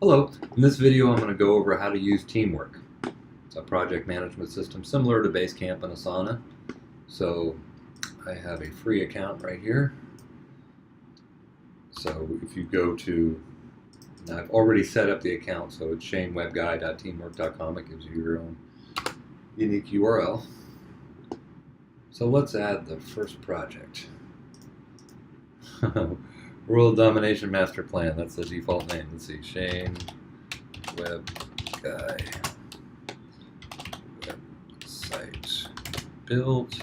Hello, in this video I'm going to go over how to use TeamWork. It's a project management system similar to Basecamp and Asana. So I have a free account right here. So if you go to, now I've already set up the account, so it's ShaneWebGuy.teamwork.com. It gives you your own unique URL. So let's add the first project. World Domination Master Plan, that's the default name. Let's see, ShaneWebGuy website build.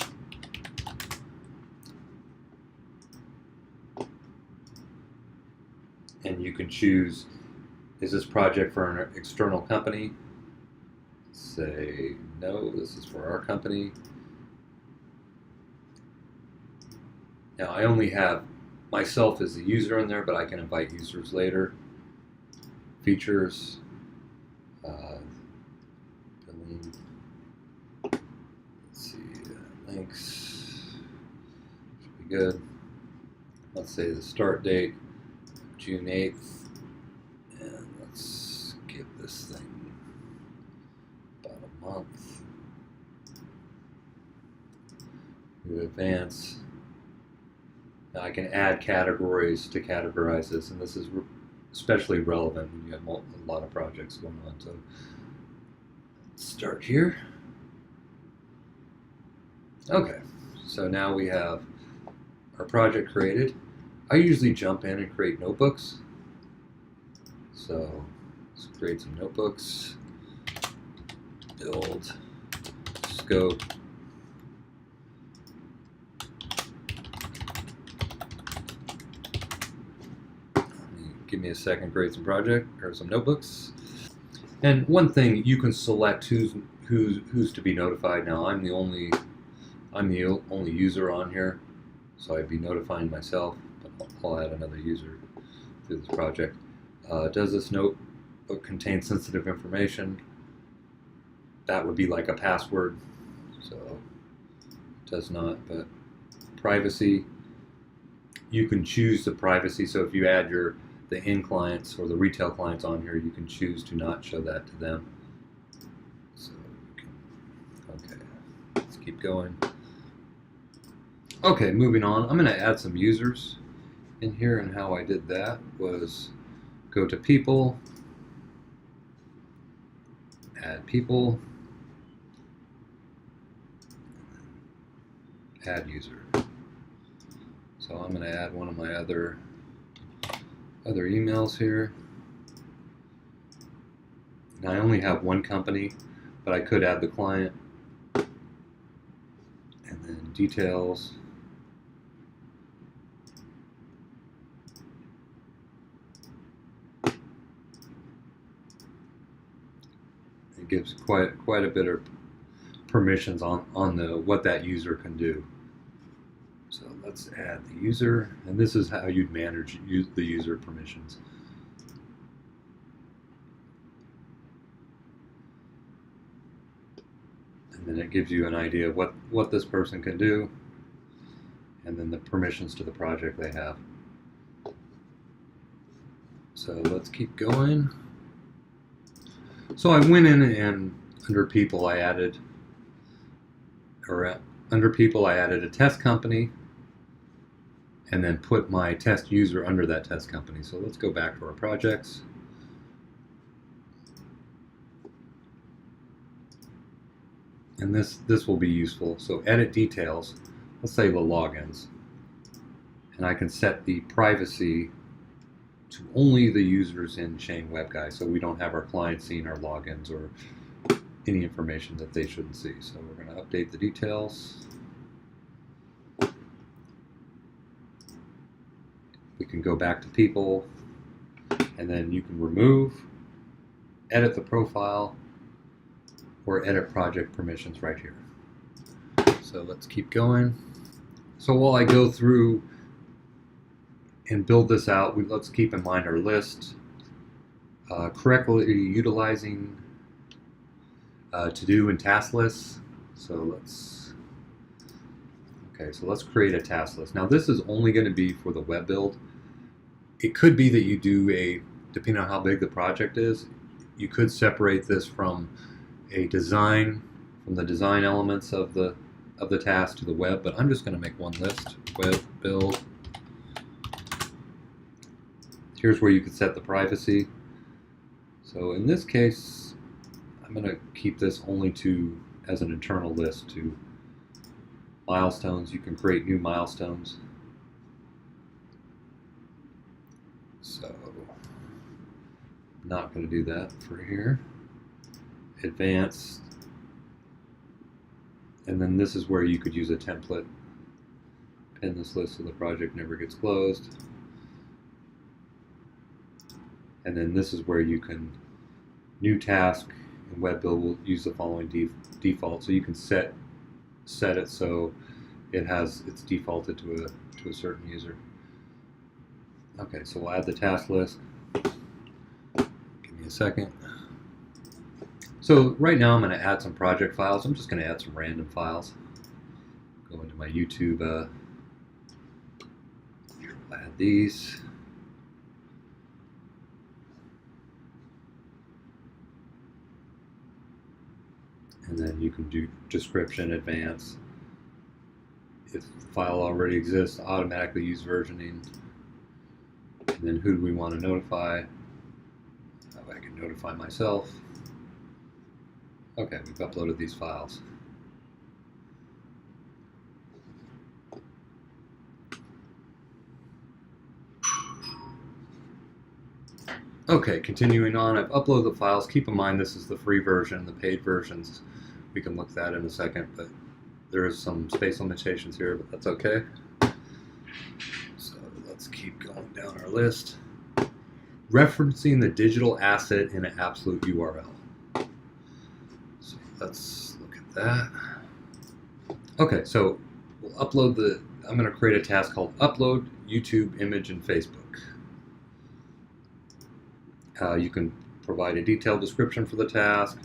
And you can choose, is this project for an external company? Say, no, this is for our company. Now I only have myself as the user in there, but I can invite users later. Features, billing, let's see, links, should be good. Let's say the start date, June 8th, and let's give this thing about a month. We advance. Now I can add categories to categorize this, and this is especially relevant when you have a lot of projects going on. So let's start here. Okay, so now we have our project created. I usually jump in and create notebooks. So let's create some notebooks. Build, scope. Give me a second, create some project or some notebooks. And one thing, you can select who's to be notified. Now I'm the only user on here, so I'd be notifying myself, but I'll add another user to this project. Does this notebook contain sensitive information? That would be like a password, so it does not. But privacy, you can choose the privacy. So if you add the end clients or the retail clients on here, you can choose to not show that to them. So okay, let's keep going. Okay, moving on. I'm going to add some users in here, and how I did that was go to people, add people, add user. So I'm going to add one of my other emails here. And I only have one company, but I could add the client, and then details. It gives quite a bit of permissions on what that user can do. So let's add the user, and this is how you'd manage the user permissions. And then it gives you an idea of what this person can do, and then the permissions to the project they have. So let's keep going. So I went in and under people I added a test company, and then put my test user under that test company. So let's go back to our projects. And this will be useful. So edit details, let's say the logins. And I can set the privacy to only the users in ShaneWebGuy, so we don't have our clients seeing our logins or any information that they shouldn't see. So we're going to update the details. We can go back to people, and then you can remove, edit the profile, or edit project permissions right here. So let's keep going. So while I go through and build this out, let's keep in mind our list, correctly utilizing to-do and task lists. So let's create a task list. Now this is only going to be for the web build. It could be that you do depending on how big the project is, you could separate this from a design, from the design elements of the task to the web, but I'm just going to make one list, web build. Here's where you could set the privacy. So in this case, I'm going to keep this only as an internal list to milestones. You can create new milestones. So I'm not going to do that for here. Advanced. And then this is where you could use a template. Pin this list so the project never gets closed. And then this is where you can, new task in web build will use the following default. So you can set it so it's defaulted to a certain user. Okay, so we'll add the task list. Give me a second. So right now I'm going to add some project files. I'm just going to add some random files. Go into my YouTube. I'll add these. And then you can do description, advance. If the file already exists, automatically use versioning. And then who do we want to notify? I can notify myself. Okay, we've uploaded these files. Okay, continuing on, I've uploaded the files. Keep in mind this is the free version. The paid versions, we can look at that in a second, but there is some space limitations here, but that's okay. So let's keep going down our list. Referencing the digital asset in an absolute URL. So let's look at that. Okay, so we'll upload I'm going to create a task called upload YouTube image and Facebook. You can provide a detailed description for the task.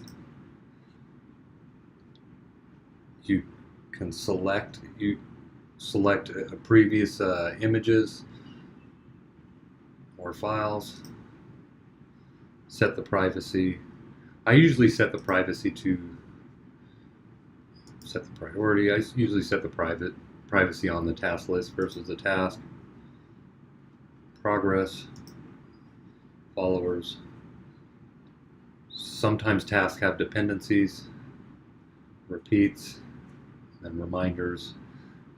You can select previous images or files. Set the privacy. I usually set the privacy to set the priority. I usually set the privacy on the task list versus the task. Progress. Followers. Sometimes tasks have dependencies, repeats, and then reminders,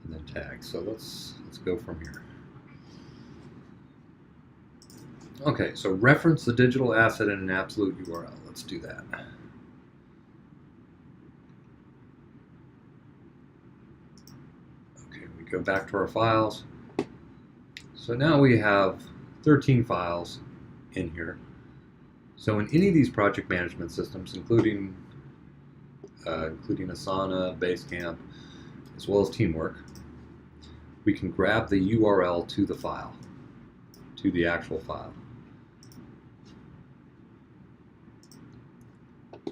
and then tags. So let's go from here. Okay, so reference the digital asset in an absolute URL. Let's do that. Okay, we go back to our files. So now we have 13 files in here. So in any of these project management systems, including Asana, Basecamp, as well as TeamWork, we can grab the URL to the file, to the actual file.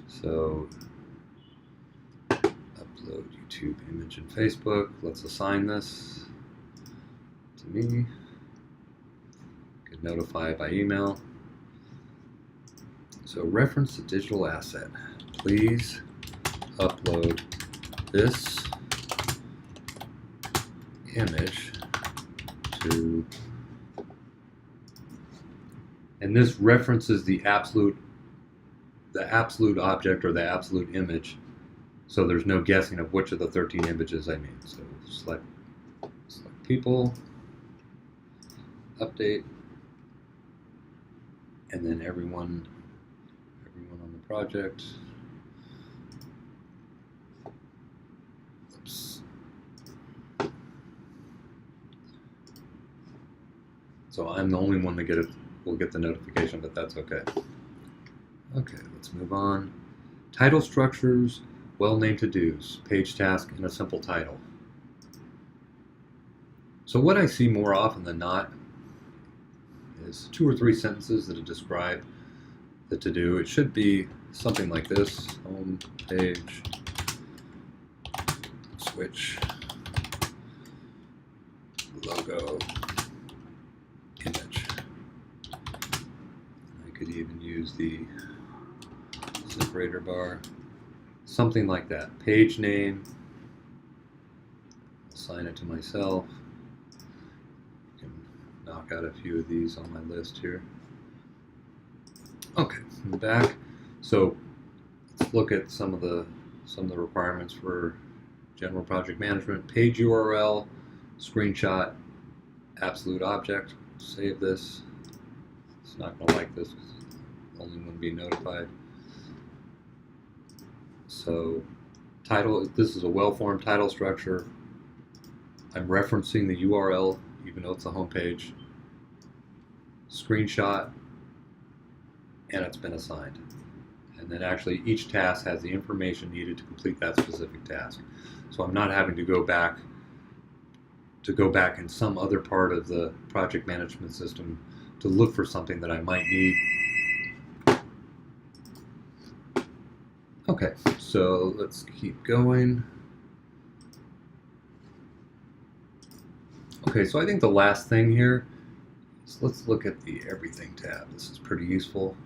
So upload YouTube image and Facebook. Let's assign this to me. Could notify by email. So reference the digital asset. Please upload this image to, and this references the absolute object or the absolute image. So there's no guessing of which of the 13 images I mean. So select people, update, and then everyone on the project. Oops. So I'm the only one that will get the notification, but that's okay. Okay, let's move on. Title structures, well-named to-dos, page task, and a simple title. So what I see more often than not is 2 or 3 sentences that describe the to-do. It should be something like this: home page, switch, logo, image. could even use the separator bar, something like that. Page name, assign it to myself. I can knock out a few of these on my list here. Okay, back. So let's look at some of the requirements for general project management. Page URL, screenshot, absolute object. Save this. It's not going to like this because only one being notified. So title, this is a well-formed title structure. I'm referencing the URL even though it's a home page. Screenshot, and it's been assigned. And then actually each task has the information needed to complete that specific task. So I'm not having to go back in some other part of the project management system to look for something that I might need. Okay, so let's keep going. Okay, so I think the last thing here is let's look at the Everything tab. This is pretty useful.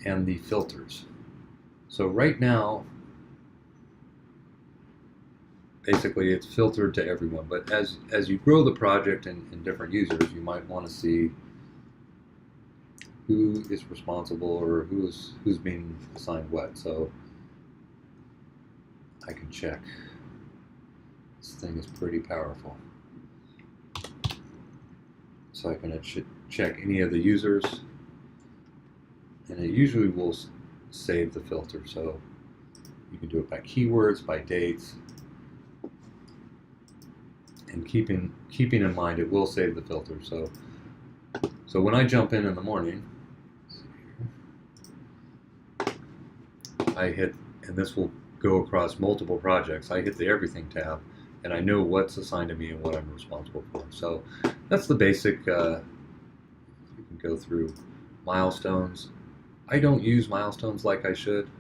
And the filters. So right now, basically it's filtered to everyone, but as you grow the project and different users, you might want to see who is responsible or who's being assigned what. So I can check. This thing is pretty powerful. So I can check any of the users, and it usually will save the filter. So you can do it by keywords, by dates, and keeping in mind it will save the filter. So when I jump in the morning, I hit, and this will go across multiple projects, I hit the Everything tab, and I know what's assigned to me and what I'm responsible for. So that's the basic. You can go through milestones. I don't use milestones like I should.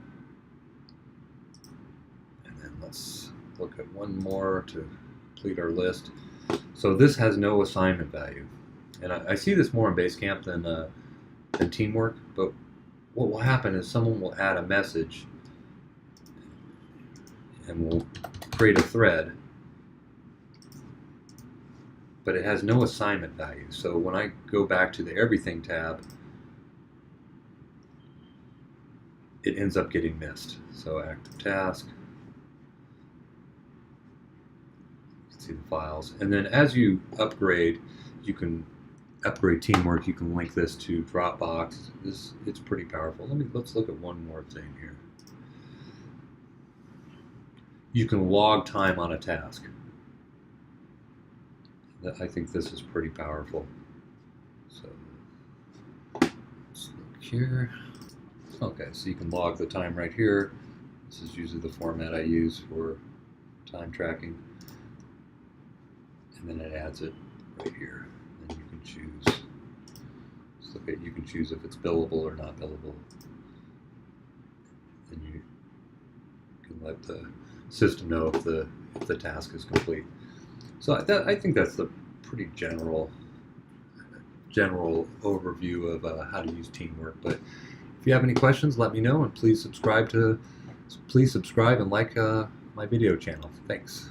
And then let's look at one more to complete our list. So this has no assignment value. And I see this more in Basecamp than TeamWork, but what will happen is someone will add a message and will create a thread, but it has no assignment value. So when I go back to the Everything tab, it ends up getting missed. So active task, you can see the files. And then as you upgrade, you can upgrade TeamWork. You can link this to Dropbox. It's pretty powerful. Let's look at one more thing here. You can log time on a task. I think this is pretty powerful. So let's look here. Okay, so you can log the time right here. This is usually the format I use for time tracking. And then it adds it right here. And you can choose. Let's look at, you can choose if it's billable or not billable. And you can let the system know if the task is complete. So I think that's the pretty general overview of how to use TeamWork. But if you have any questions, let me know, and please subscribe and like my video channel. Thanks.